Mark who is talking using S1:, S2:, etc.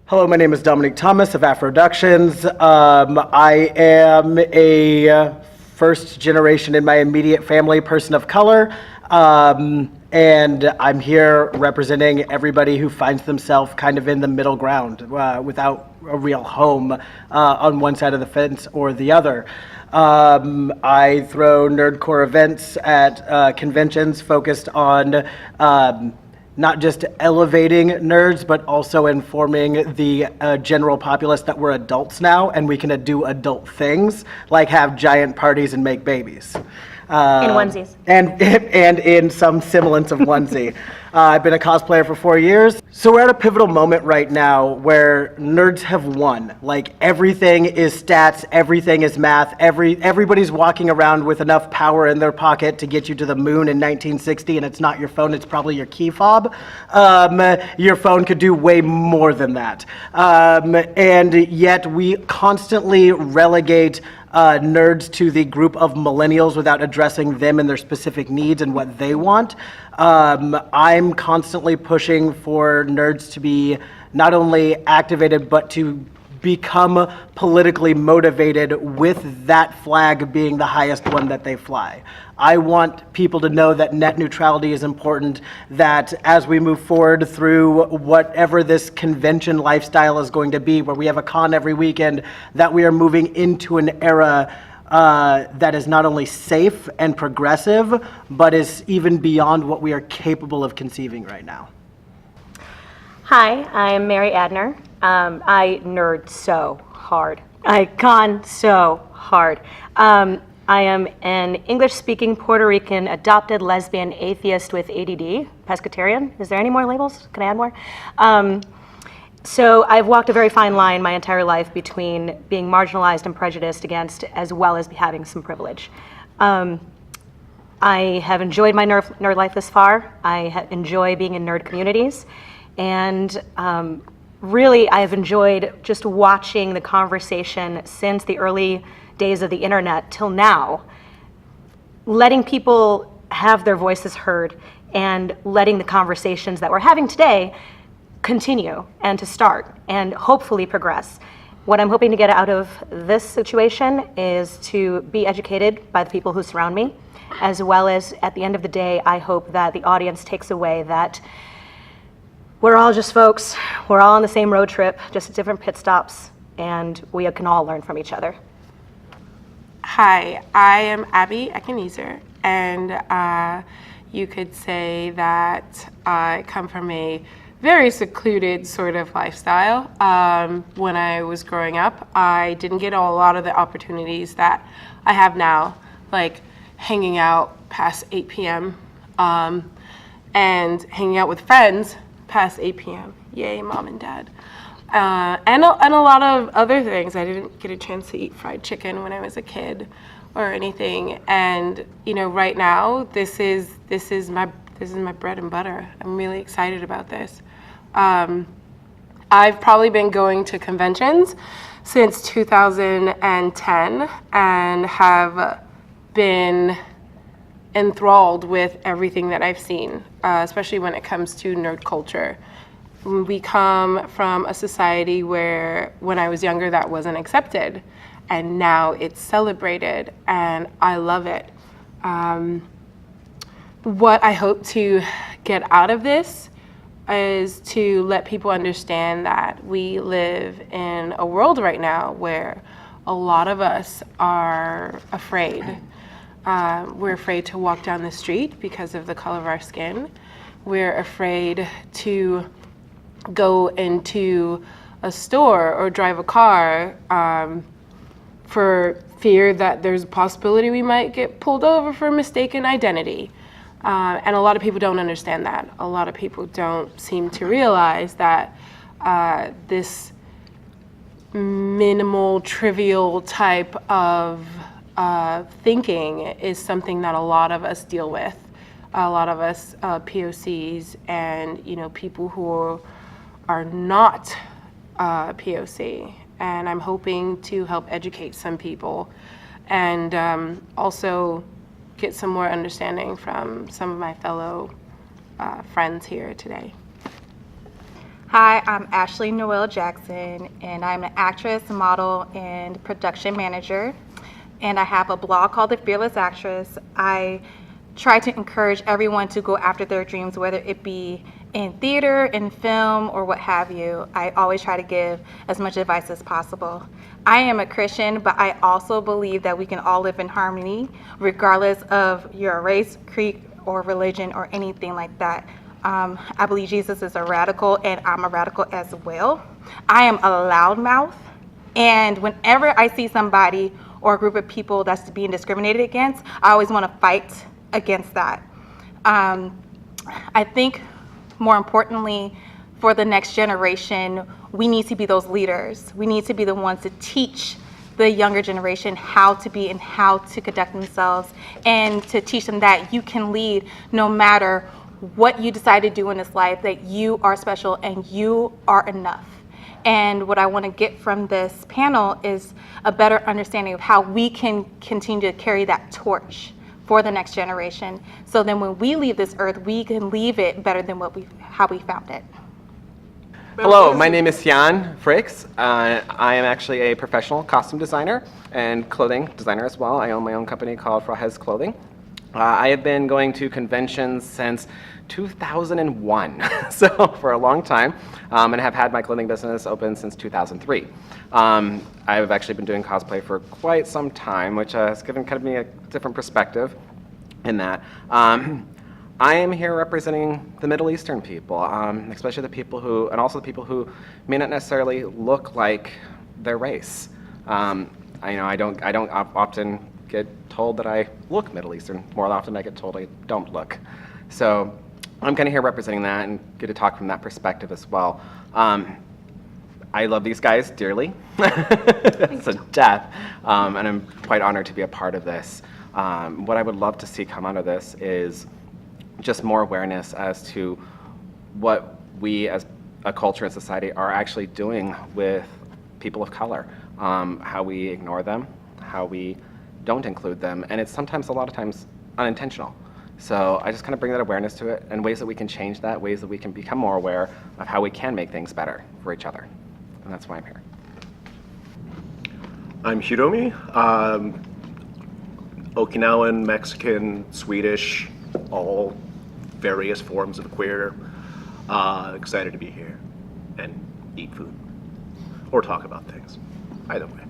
S1: Hello, my name is Dominic Thomas of Afroductions. I am a first generation in my immediate family person of color, and I'm here representing everybody who finds themselves kind of in the middle ground without a real home on one side of the fence or the other. I throw nerdcore events at conventions focused on not just elevating nerds, but also informing the general populace that we're adults now and we can do adult things, like have giant parties and make babies.
S2: In onesies.
S1: And in some semblance of onesie. I've been a cosplayer for 4 years. So we're at a pivotal moment right now where nerds have won. Like, everything is stats, everything is math, everybody's walking around with enough power in their pocket to get you to the moon in 1960, and it's not your phone, it's probably your key fob. Your phone could do way more than that. And yet we constantly relegate nerds to the group of millennials without addressing them and their specific needs and what they want. I'm constantly pushing for nerds to be not only activated, but to become politically motivated, with that flag being the highest one that they fly. I want people to know that net neutrality is important, that as we move forward through whatever this convention lifestyle is going to be, where we have a con every weekend, that we are moving into an era that is not only safe and progressive, but is even beyond what we are capable of conceiving right now.
S2: Hi, I'm Mary Adner. I nerd so hard. I con so hard. I am an English-speaking Puerto Rican adopted lesbian atheist with ADD, pescatarian. Is there any more labels? Can I add more? So I've walked a very fine line my entire life between being marginalized and prejudiced against, as well as having some privilege. I have enjoyed my nerd life this far. I enjoy being in nerd communities. And really, I have enjoyed just watching the conversation since the early days of the internet till now, letting people have their voices heard and letting the conversations that we're having today continue and to start and hopefully progress. What I'm hoping to get out of this situation is to be educated by the people who surround me, as well as at the end of the day, I hope that the audience takes away that we're all just folks, we're all on the same road trip, just at different pit stops, and we can all learn from each other.
S3: Hi, I am Abie Ekenezar, and you could say that I come from a very secluded sort of lifestyle. When I was growing up, I didn't get a lot of the opportunities that I have now, like hanging out past 8 p.m. And hanging out with friends past 8 p.m. Yay, mom and dad. And a lot of other things. I didn't get a chance to eat fried chicken when I was a kid or anything. And you know, right now, this is my bread and butter. I'm really excited about this. I've probably been going to conventions since 2010 and have been enthralled with everything that I've seen, especially when it comes to nerd culture. We come from a society where when I was younger that wasn't accepted, and now it's celebrated, and I love it. What I hope to get out of this is to let people understand that we live in a world right now where a lot of us are afraid. We're afraid to walk down the street because of the color of our skin. We're afraid to go into a store or drive a car for fear that there's a possibility we might get pulled over for mistaken identity. And a lot of people don't understand that. A lot of people don't seem to realize that this minimal, trivial type of thinking is something that a lot of us deal with. A lot of us POCs and people who are not POC. And I'm hoping to help educate some people and also get some more understanding from some of my fellow friends here today.
S4: Hi, I'm Ashley Noel Jackson, and I'm an actress, model, and production manager. And I have a blog called The Fearless Actress. I try to encourage everyone to go after their dreams, whether it be in theater, in film, or what have you. I always try to give as much advice as possible. I am a Christian, but I also believe that we can all live in harmony, regardless of your race, creed, or religion, or anything like that. I believe Jesus is a radical, and I'm a radical as well. I am a loudmouth, and whenever I see somebody or a group of people that's being discriminated against, I always want to fight against that. I think more importantly, for the next generation, we need to be those leaders. We need to be the ones to teach the younger generation how to be and how to conduct themselves, and to teach them that you can lead no matter what you decide to do in this life, that you are special and you are enough. And what I want to get from this panel is a better understanding of how we can continue to carry that torch for the next generation. So then when we leave this earth, we can leave it better than how we found it.
S5: Hello, my name is Jan Frakes. I am actually a professional costume designer and clothing designer as well. I own my own company called Frahez Clothing. I have been going to conventions since 2001, so for a long time, and have had my clothing business open since 2003. I've actually been doing cosplay for quite some time, which has given kind of me a different perspective in that. I am here representing the Middle Eastern people, especially the people who, and also the people who may not necessarily look like their race. I don't often get told that I look Middle Eastern. More often I get told I don't look. So I'm kind of here representing that and get to talk from that perspective as well. I love these guys dearly. It's a death, and I'm quite honored to be a part of this. What I would love to see come out of this is just more awareness as to what we as a culture and society are actually doing with people of color, how we ignore them, how we don't include them, and it's sometimes, a lot of times, unintentional. So I just kind of bring that awareness to it, and ways that we can change that, ways that we can become more aware of how we can make things better for each other. And that's why I'm here.
S6: I'm Hiromi, Okinawan, Mexican, Swedish, all various forms of queer. Excited to be here and eat food or talk about things. Either way.